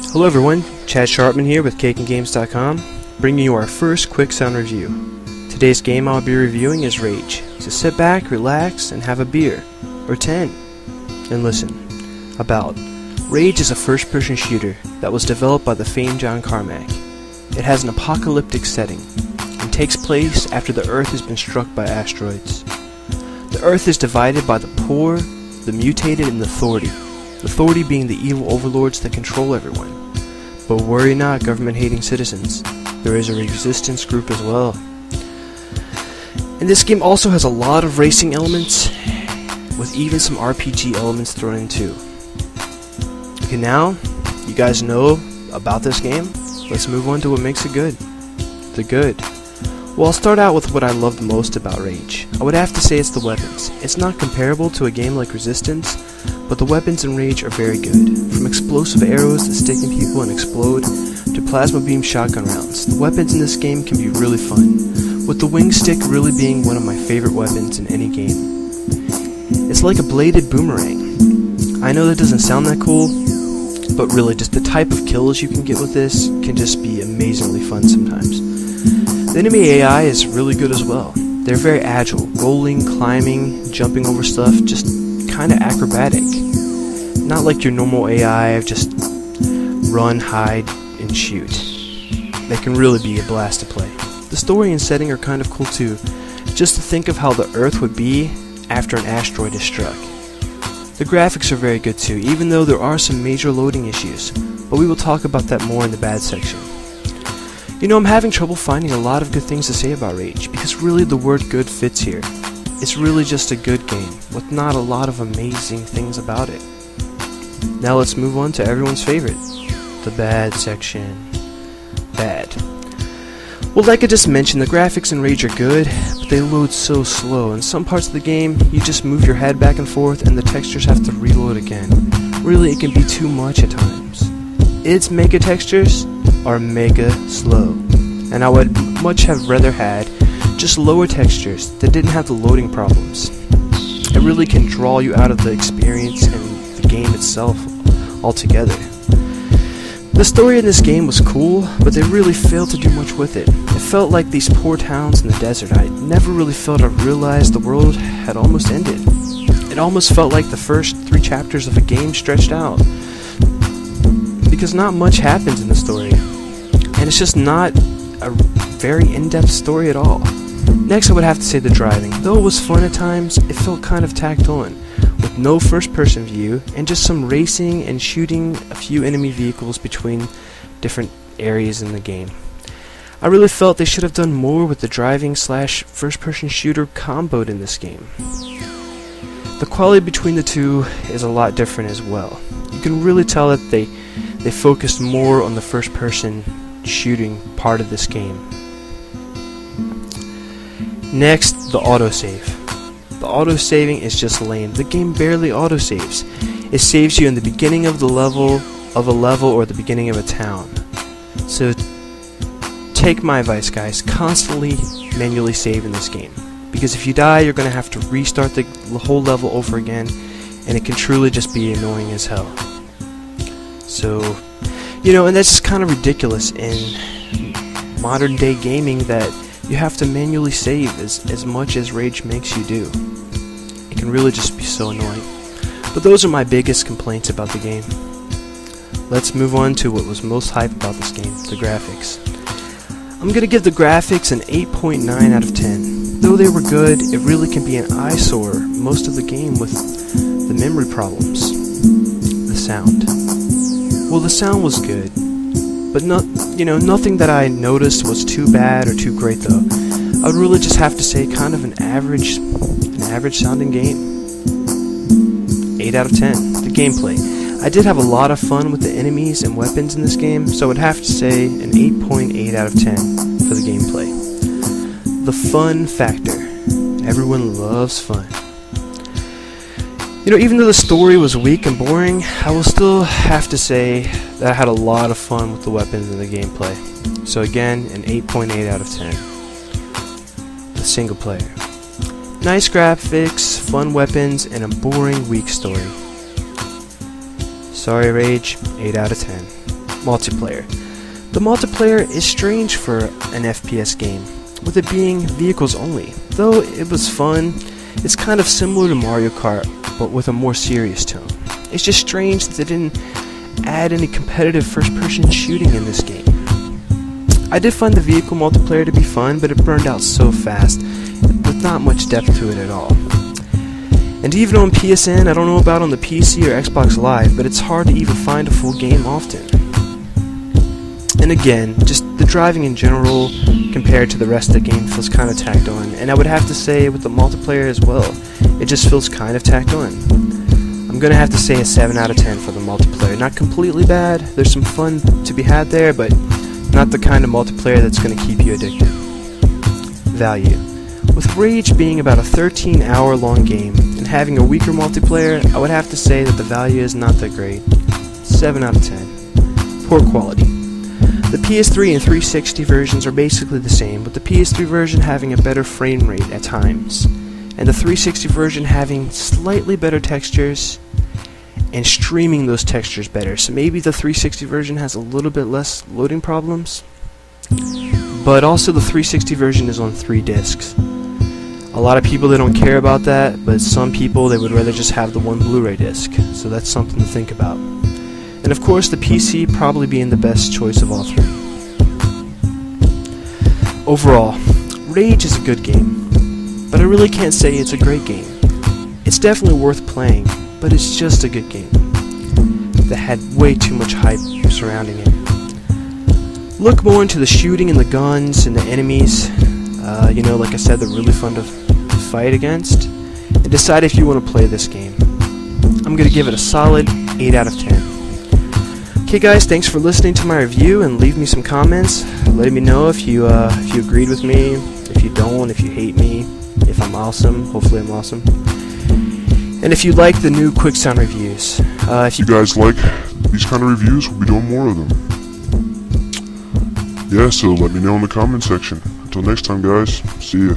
Hello everyone, Chad Sharpman here with CakeandGames.com, bringing you our first quick sound review. Today's game I'll be reviewing is Rage, so sit back, relax, and have a beer, or 10, and listen. About Rage is a first-person shooter that was developed by the famed John Carmack. It has an apocalyptic setting, and takes place after the Earth has been struck by asteroids. The Earth is divided by the poor, the mutated, and the authority. The authority being the evil overlords that control everyone. But worry not, government-hating citizens. There is a resistance group as well. And this game also has a lot of racing elements, with even some RPG elements thrown in too. Okay, now you guys know about this game. Let's move on to what makes it good. The good. Well, I'll start out with what I love the most about Rage. I would have to say it's the weapons. It's not comparable to a game like Resistance, but the weapons in Rage are very good. From explosive arrows that stick in people and explode, to plasma beam shotgun rounds. The weapons in this game can be really fun, with the wing stick really being one of my favorite weapons in any game. It's like a bladed boomerang. I know that doesn't sound that cool, but really just the type of kills you can get with this can just be amazingly fun sometimes. The enemy AI is really good as well. They're very agile, rolling, climbing, jumping over stuff, just kinda acrobatic. Not like your normal AI of just run, hide, and shoot. They can really be a blast to play. The story and setting are kind of cool too, just to think of how the Earth would be after an asteroid is struck. The graphics are very good too, even though there are some major loading issues, but we will talk about that more in the bad section. You know, I'm having trouble finding a lot of good things to say about Rage, because really the word good fits here. It's really just a good game, with not a lot of amazing things about it. Now let's move on to everyone's favorite, the bad section. Bad. Well, like I just mentioned, the graphics in Rage are good, but they load so slow. In some parts of the game, you just move your head back and forth and the textures have to reload again. Really, it can be too much at times. Its mega textures are mega slow, and I would much have rather had just lower textures that didn't have the loading problems. It really can draw you out of the experience and the game itself altogether. The story in this game was cool, but they really failed to do much with it. It felt like these poor towns in the desert. I never really felt I realized the world had almost ended. It almost felt like the first 3 chapters of a game stretched out, because not much happens in the story, and it's just not a very in-depth story at all. Next, I would have to say the driving. Though it was fun at times, it felt kind of tacked on, with no first-person view, and just some racing and shooting a few enemy vehicles between different areas in the game. I really felt they should have done more with the driving / first-person shooter comboed in this game. The quality between the two is a lot different as well. You can really tell that they focused more on the first-person shooting part of this game. Next, the autosave. The autosaving is just lame. The game barely autosaves. It saves you in the beginning of a level or the beginning of a town. So take my advice, guys, constantly manually save in this game, because if you die, you're going to have to restart the whole level over again, and it can truly just be annoying as hell. So, you know, and that's just kind of ridiculous in modern day gaming that you have to manually save as much as Rage makes you do. It can really just be so annoying. But those are my biggest complaints about the game. Let's move on to what was most hype about this game, the graphics. I'm going to give the graphics an 8.9 out of 10. Though they were good, it really can be an eyesore most of the game with the memory problems. The sound. Well, the sound was good, but nothing that I noticed was too bad or too great though. I would really just have to say kind of an average sounding game. 8 out of 10. The gameplay. I did have a lot of fun with the enemies and weapons in this game, so I would have to say an 8.8 out of 10 for the gameplay. The fun factor. Everyone loves fun. You know, even though the story was weak and boring, I will still have to say that I had a lot of fun with the weapons and the gameplay. So again, an 8.8 out of 10. The single player. Nice graphics, fun weapons, and a boring, weak story. Sorry Rage, 8 out of 10. multiplayer. The multiplayer is strange for an FPS game, with it being vehicles only. Though it was fun, it's kind of similar to Mario Kart, but with a more serious tone. It's just strange that they didn't add any competitive first-person shooting in this game. I did find the vehicle multiplayer to be fun, but it burned out so fast, with not much depth to it at all. And even on PSN, I don't know about on the PC or Xbox Live, but it's hard to even find a full game often. And again, just the driving in general, compared to the rest of the game, feels kind of tacked on. And I would have to say with the multiplayer as well, it just feels kind of tacked on. I'm gonna have to say a 7 out of 10 for the multiplayer. Not completely bad, there's some fun to be had there, but not the kind of multiplayer that's gonna keep you addicted. Value. With Rage being about a 13-hour long game and having a weaker multiplayer, I would have to say that the value is not that great. 7 out of 10. Poor quality. The PS3 and 360 versions are basically the same, with the PS3 version having a better frame rate at times, and the 360 version having slightly better textures and streaming those textures better. So maybe the 360 version has a little bit less loading problems, but also the 360 version is on 3 discs. A lot of people, they don't care about that, but some people, they would rather just have the one Blu-ray disc, so that's something to think about. And of course, the PC probably being the best choice of all 3. Overall, Rage is a good game, but I really can't say it's a great game. It's definitely worth playing, but it's just a good game that had way too much hype surrounding it. Look more into the shooting and the guns and the enemies, you know, like I said, they're really fun to fight against, and decide if you want to play this game. I'm going to give it a solid 8 out of 10. Okay guys, thanks for listening to my review, and leave me some comments letting me know if you agreed with me, if you don't, if you hate me, if I'm awesome. Hopefully I'm awesome. And if you like the new Quick Sound reviews. If you guys like these kind of reviews, we'll be doing more of them. Yeah, so let me know in the comment section. Until next time guys, see ya.